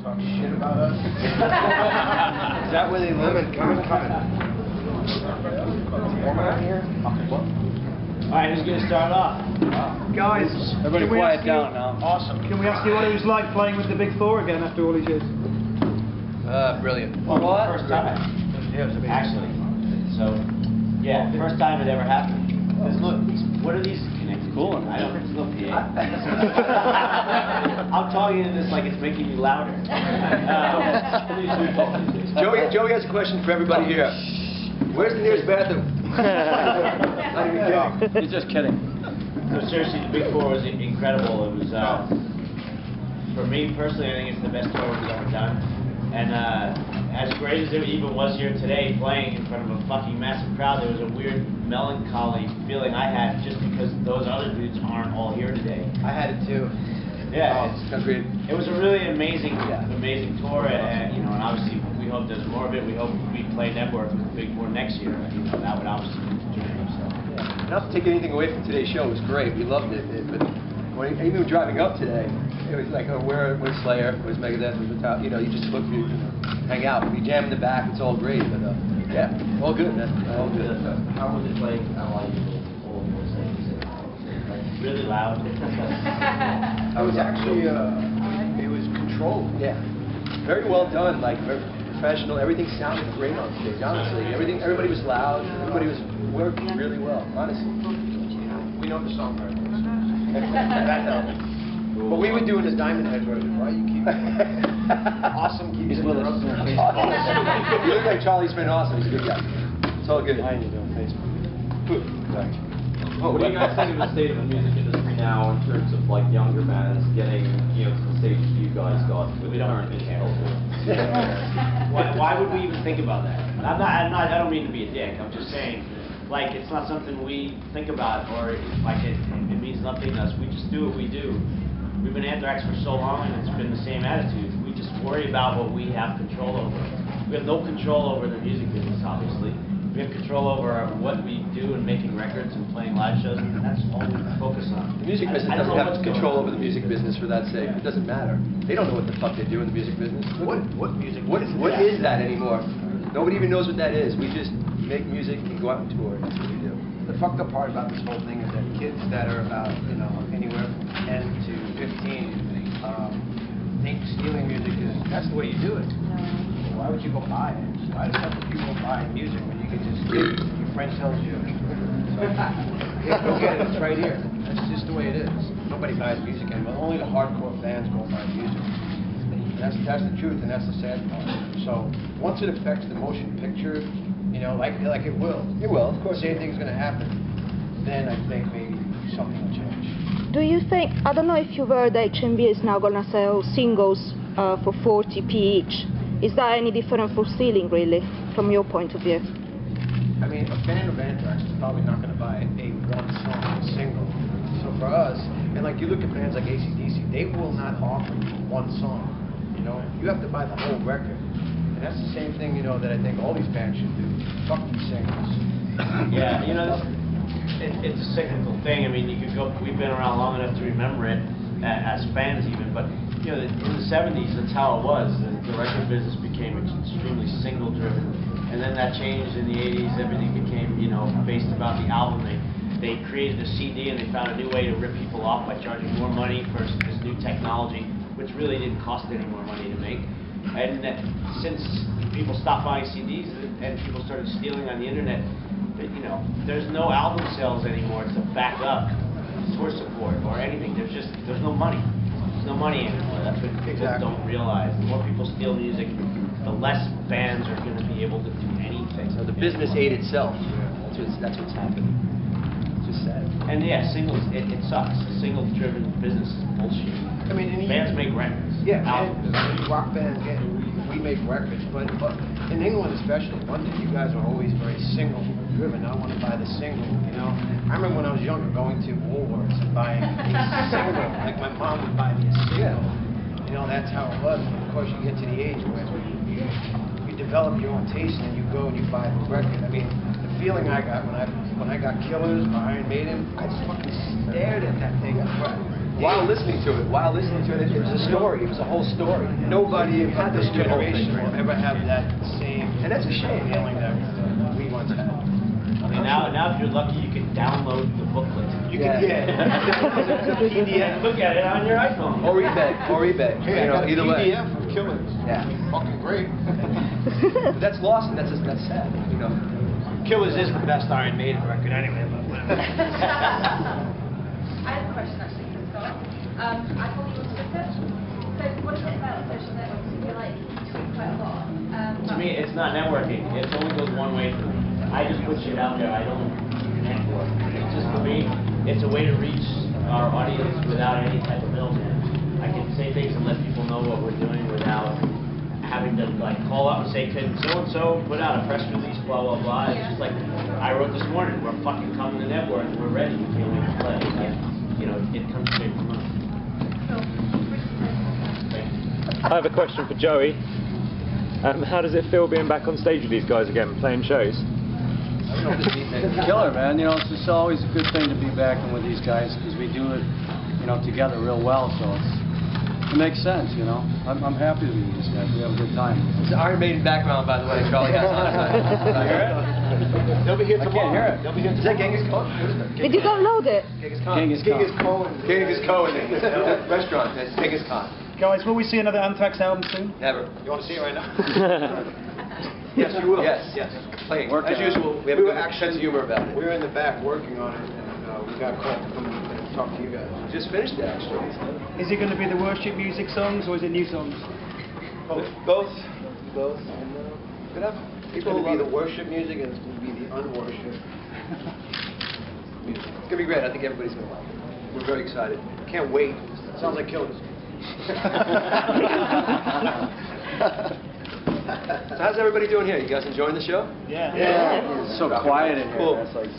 talk shit about us. Is that where they live? Coming. Warm out here? Alright, who's going to start off? Guys, Everybody quiet down now. Awesome. Can we ask you what it was like playing with the Big Four again after all these years? Brilliant. Well, first time. Yeah, it was amazing. Actually. So, yeah, first time it ever happened. Because look, what are these connected? Cool. I don't, there's no PA. I'm talking to this like it's making me louder. Joey has a question for everybody here. Where's the nearest bathroom? Not even kidding. He's just kidding. No, seriously, the Big Four was incredible. It was, for me personally, I think it's the best tour we've ever done. And as great as it even was here today, playing in front of a fucking massive crowd, there was a weird melancholy feeling I had just because those other dudes aren't all here today. I had it too. Yeah, Agreed. it was a really amazing tour, and you know, and obviously we hope there's more of it. We hope we play network with the Big Four next year. You know, that would obviously be the dream. So. Not to take anything away from today's show, it was great. We loved it. But when even driving up today, it was like, oh, where's Slayer? Where's Megadeth? Where's Metallica? You know, you just look, you hang out. We jam in the back. It's all great. But yeah, all good, man. All good. How was it playing? How are you? Really loud. I was actually, it was controlled. Yeah, very well done. Like very professional. Everything sounded great on stage. Honestly, everybody was loud. Everybody was working really well. Honestly, We know the song very well. That helped. But we were doing this Diamond Head version. Why you keep awesome keeps interrupting your face. You look like Charlie's been awesome. He's a good guy. It's all good. I need to do on Facebook. Oh, What do you guys think of the state of the music industry now in terms of like younger bands getting, you know, to the stage you guys got with the current music culture? Why would we even think about that? I don't mean to be a dick. I'm just saying, like, it's not something we think about, or like it means nothing to us. We just do what we do. We've been Anthrax for so long, and it's been the same attitude. We just worry about what we have control over. We have no control over the music business, obviously. We have control over what we do and making records and playing live shows, and that's all we focus on. The music business doesn't have control over the music business for that sake. It doesn't matter. They don't know what the fuck they do in the music business. What music? What is that anymore? Nobody even knows what that is. We just make music and go out and tour. That's what we do. The fucked up part about this whole thing is that kids that are about, you know, anywhere from 10 to 15 think stealing music that's the way you do it. Why would you go buy it? Why the fuck would you go buy music when you can just get it? Your friend tells you. So, yeah, go get it. It's right here. That's just the way it is. Nobody buys music anymore. Only the hardcore fans go buy music. That's the truth, and that's the sad part. So once it affects the motion picture, you know, like it will. It will, of course. The same thing's going to happen. Then I think maybe something will change. Do you think, I don't know if you've heard that HMV is now going to sell singles for 40p each. Is that any different for stealing, really, from your point of view? I mean, a fan of Anthrax is probably not going to buy a one-song single. So for us, and like you look at bands like AC/DC, they will not offer you one song. You know, you have to buy the whole record. And that's the same thing, you know, that I think all these bands should do. Fuck these singles. Yeah, you know, it's a cyclical thing. I mean, you could go. We've been around long enough to remember it as fans, even. But you know, in the '70s, that's how it was. The record business became extremely single-driven, and then that changed in the '80s. Everything became, you know, based about the album. They created a CD, and they found a new way to rip people off by charging more money for this new technology, which really didn't cost any more money to make. And since people stopped buying CDs and people started stealing on the internet, you know, there's no album sales anymore to back up tour support or anything. There's no money. There's no money anymore. That's what people don't realize. The more people steal music, the less bands are going to be able to do anything. So the business ate itself. That's what's happening. It's just sad. And yeah, singles, it sucks. Single-driven business is bullshit. I mean, bands make records. Yeah, albums. rock bands, we make records, but in England especially, London, you guys are always very single-driven. I want to buy the single, you know. I remember when I was younger going to Woolworths and buying a single, like my mom would buy me a single. You know, that's how it was. And of course, you get to the age where you develop your own taste and you go and you buy the record. I mean, the feeling I got when I got Killers or Iron Maiden, I just fucking stared at that thing while listening to it, it was a story. It was a whole story. Nobody had this generation will ever have that same and that's a shame. feeling that we once had. I mean, now if you're lucky, you can download the booklet. You can PDF. Look at it on your iPhone. Or eBay. Hey, You know, I got a either way. PDF of Killers. Yeah. Fucking great. But that's lost, and that's sad. You know. Killers is the best Iron Maiden record anyway, but whatever. I have a question actually for Scott. I follow you on Twitter. So what is it about social networks? You feel like you tweet quite a lot. To me, it's not networking. It only goes one way for me. I just put shit out there. I don't network. It's just for me, it's a way to reach our audience without any type of middleman. I can say things and let people know what we're doing without having to like call up and say, can so-and-so put out a press release, blah, blah, blah. It's just like, I wrote this morning, we're fucking coming to network, we're ready, we can't wait to play. Like, you know, it comes straight from us. I have a question for Joey. How does it feel being back on stage with these guys again, playing shows? Killer, man. You know, it's just always a good thing to be back in with these guys because we do it, you know, together real well. So it makes sense, you know. I'm happy to be with these guys. We have a good time. It's an Iron Maiden background, by the way. Charlie has on it. Hear it? They'll be here tomorrow. I can't hear it. They'll be here Is that Genghis Khan? What is it? Did you download it? Genghis Khan. Genghis Khan. Genghis Khan. Restaurant. That's Genghis Khan. Guys, will we see another Anthrax album soon? Never. You want to see it right now? Yes, you will. Yes. Playing. Working As on it. usual, we have a good sense of humor about it. We were in the back working on it, and we got called to come and talk to you guys. Just finished it, actually. Is it going to be the worship music songs or is it new songs? Both. And it's going to be the worship music, and it's going to be the unworship music. It's going to be great. I think everybody's going to like it. We're very excited. Can't wait. Sounds like Killers. So how's everybody doing here? You guys enjoying the show? Yeah. It's so quiet in here. Cool. It's like,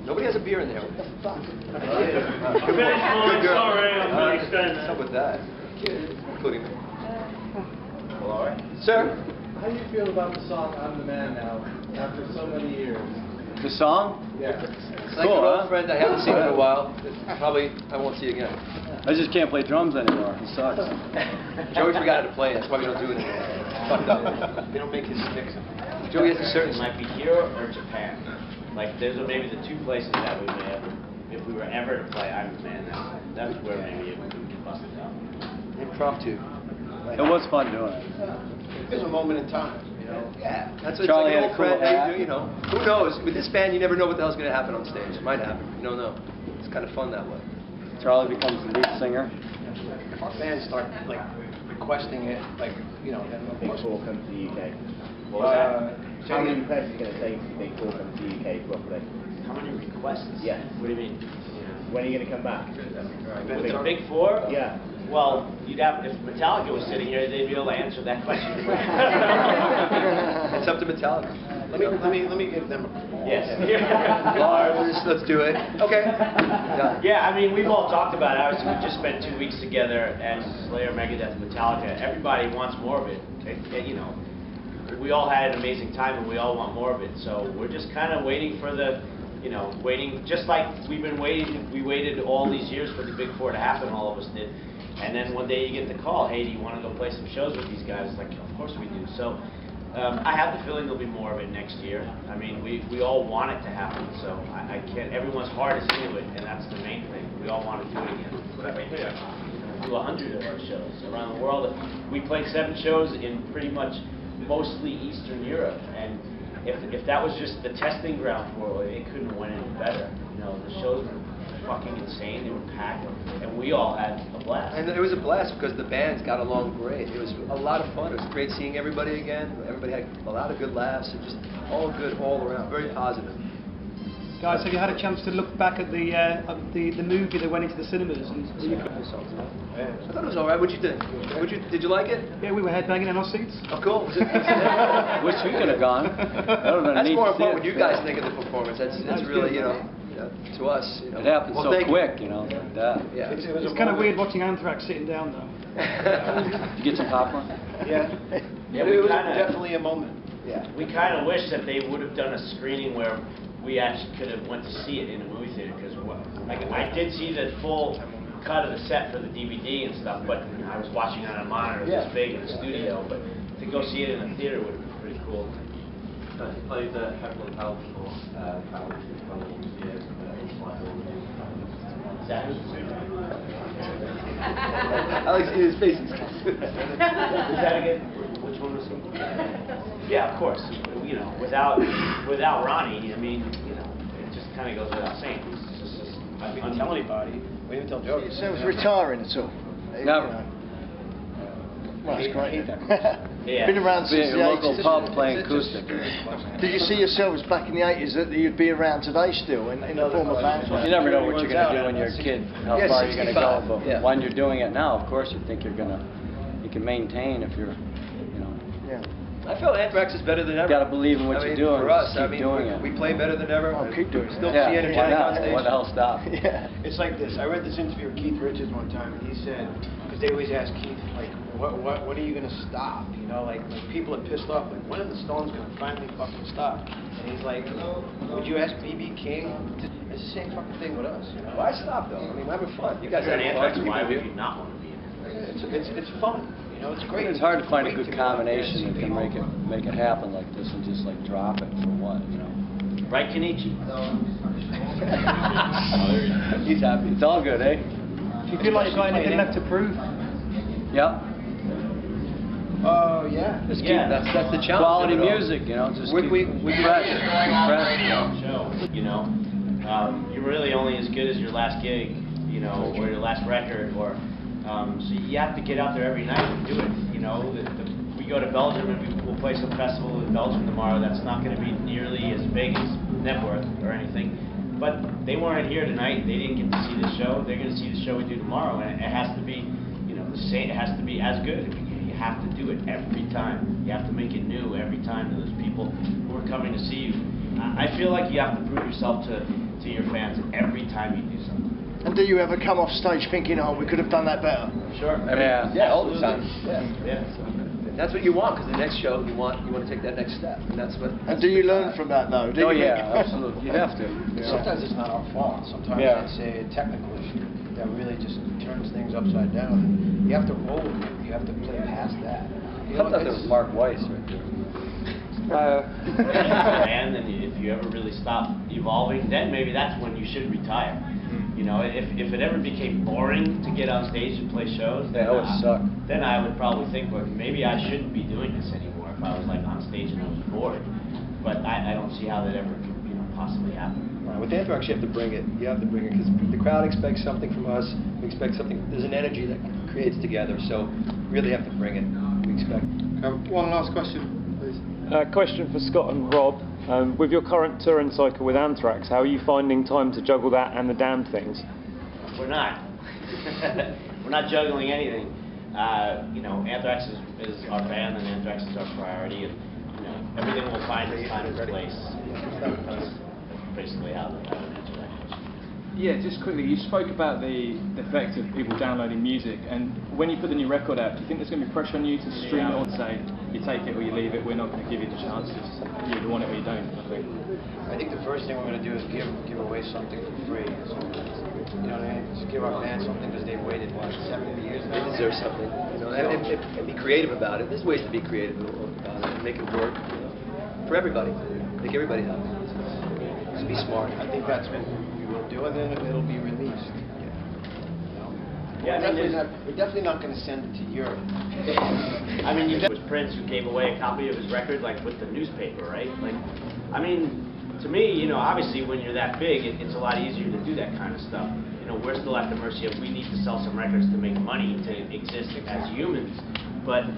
Nobody has a beer in there. What the fuck? Good mine, girl. sorry, I'm really excited. What's up with that? Including me. Well, all right. Sir? How do you feel about the song "I'm the Man Now" after so many years? the song? Yeah. It's like Cool, an old huh? friend I haven't seen in a while. Probably I won't see again. I just can't play drums anymore. It sucks. Joey forgot how to play. That's why we don't do it anymore. Fucked up. They don't make his sticks. Joey has a certain. It might be here or Japan. Like, those are maybe the two places that we may ever, if we were ever to play I'm the Man Now, that's where maybe it would bust it out. Impromptu. It was fun doing it. It's a moment in time, you know. Yeah, that's what Charlie it's had like a an old cool friend. hat. You know, who knows? With this band, you never know what the hell's going to happen on stage. It might happen. You don't know. It's kind of fun that way. Charlie becomes the lead singer. If our fans start like requesting it, like you know, then of Big course Four come to the UK. What was that? How many requests are you going to take Big Four come to the UK roughly? How many requests? Yeah. What do you mean? When are you going to come back? With the Big Four? Yeah. Well, you'd have, if Metallica was sitting here, they'd be able to answer that question. It's up to Metallica. let me give them a call. Yes. Lars, let's do it. Okay. Yeah. Yeah, I mean, we've all talked about it. Obviously, we just spent 2 weeks together as Slayer, Megadeth, Metallica. Everybody wants more of it. You know, we all had an amazing time, and we all want more of it. So we're just kind of waiting for the, you know, waiting, just like we've been waiting. We waited all these years for the Big Four to happen. All of us did. And then one day you get the call, hey, do you want to go play some shows with these guys? Like, of course we do. So I have the feeling there'll be more of it next year. I mean, we all want it to happen, so I can't, everyone's heart is into it, and that's the main thing. We all want to do it again. Do 100 of our shows around the world. We played 7 shows in pretty much mostly Eastern Europe, and if that was just the testing ground for it, it couldn't have went any better. You know, the shows were fucking insane. They were packed, and we all had a blast. And it was a blast because the bands got along great. It was a lot of fun. It was great seeing everybody again. Everybody had a lot of good laughs. It just all good all around. Very positive. Guys, have you had a chance to look back at the movie that went into the cinemas? And I thought it was all right. What'd you think? Did you like it? yeah, we were headbanging in our seats. Oh, cool. Was it? Wish we could have gone. That would've been That's neat more to see important what it. you guys think of the performance. That's really, you know, to us. You know. It happened Well, so thank you. quick, you know. Like that. Yeah. It was It's a kind of moment. weird watching Anthrax sitting down, though. Did you get some popcorn? Yeah. Yeah, But it was kinda- definitely a moment. Yeah. We kind of wish that they would have done a screening where we actually could have went to see it in a movie theater, because like I did see the full cut of the set for the DVD and stuff, but I was watching on a monitor this big in the studio. But to go see it in a theater would have been pretty cool. He played Heckle and Help for Calvin years. Is that I like seeing his face. Is that again? Which one was he? Yeah, of course. You know, without Ronnie, I mean, you know, it just kind of goes without saying. It's just I didn't tell anybody. We didn't tell Joe. So it was retiring at all? Never. Well, it's great. Yeah. Been around since Being the a local 80s. pub playing acoustic. Did you see yourselves back in the 80s that you'd be around today still in the form of band? You never know what you're going to do when you're a kid, how Yeah, far you're going to go. 65, But yeah. when you're doing it now, of course, you think you can maintain if you're, you know. Yeah. I feel Anthrax is better than ever. You got to believe in what I you're mean, doing. For us, just I keep mean, doing it. we play better than ever. Oh, keep doing it. Still Yeah, see why energetic on not? stage. What the hell stop? Yeah. It's like this. I read this interview with Keith Richards one time, and he said, because they always ask Keith, like, what are you going to stop? You know, like people are pissed off. Like, when are the Stones going to finally fucking stop? And he's like, would you ask B.B. King? It's the same fucking thing with us. You know? Why stop though? I mean, we're having fun. You guys If you're have an fun. Anthrax, why People would do. you not want to be in it? It's fun. You know, it's great. It's hard to find a Great good to go out there and combination see that can people. make it happen like this and just like drop it for what, you know. Right, Kenichi? He's happy. It's all good, eh? Do you feel like you've got anything left to prove? Yep. Oh, yeah. Just keep, that's the challenge. Quality of it all. music, you know, just We- keep we- keep fresh. Keep fresh. Show, you know, you're really only as good as your last gig, you know, or your last record, or so you have to get out there every night and do it. You know, we go to Belgium and we'll play some festival in Belgium tomorrow. That's not going to be nearly as big as Network or anything, but they weren't here tonight. They didn't get to see the show. They're going to see the show we do tomorrow, and it has to be, you know, the same. It has to be as good. You have to do it every time. You have to make it new every time to those people who are coming to see you. I feel like you have to prove yourself to your fans every time you do something. And do you ever come off stage thinking, oh, we could have done that better? Sure. Yeah, all the time. Absolutely. Yeah. And that's what you want, because the next show you want to take that next step, and that's what. And do you learn from that though? Do Oh you? yeah, absolutely. You have to. Sometimes it's not our fault. Sometimes Yeah. it's a technical issue that really just turns things upside down. And you have to roll with it. You have to play past that. You I thought that was Mark Weiss right there. And then if you ever really stop evolving, then maybe that's when you should retire. You know, if it ever became boring to get on stage and play shows, That would suck. then I would probably think, well, maybe I shouldn't be doing this anymore if I was like on stage and I was bored. But I don't see how that ever could, you know, possibly happen. Right, with Anthrax, you have to bring it. You have to bring it because the crowd expects something from us. We expect something. There's an energy that creates together. So we really have to bring it. We expect. One last question, please. Question for Scott and Rob. With your current touring cycle with Anthrax, how are you finding time to juggle that and the damn things? We're not. We're not juggling anything. You know, Anthrax is our band, and Anthrax is our priority, and you know, everything will find its time and place. That's basically how the answer that question. Yeah, just quickly, you spoke about the effect of people downloading music, and when you put the new record out, do you think there's going to be pressure on you to stream it or say, you take it or you leave it, we're not going to give you the chance, just you either want it or you don't, I think. I think the first thing we're going to do is give away something for free. So, you know what I mean? Just give our fans something because they've waited, what, 70 years They now? deserve something. You know, and be creative about it. There's ways to be creative about it and make it work, you know, for everybody. Make everybody happy. Just be smart. I think that's what we will do, and then it'll be released. Yeah, We're definitely not going to send it to Europe. I mean, it was Prince who gave away a copy of his record, like with the newspaper, right? Like, I mean, to me, you know, obviously when you're that big, it's a lot easier to do that kind of stuff. You know, we're still at the mercy of we need to sell some records to make money to exist as humans. But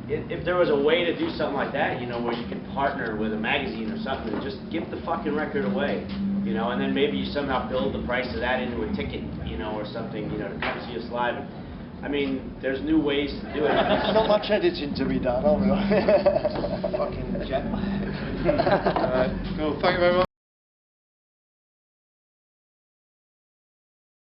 if there was a way to do something like that, you know, where you could partner with a magazine or something and just give the fucking record away, you know, and then maybe you somehow build the price of that into a ticket, you know, or something, you know, to come see us live. I mean, there's new ways to do it. There's not much editing to be done, are we? Fucking jet lag. All right. Cool. Thank you very much.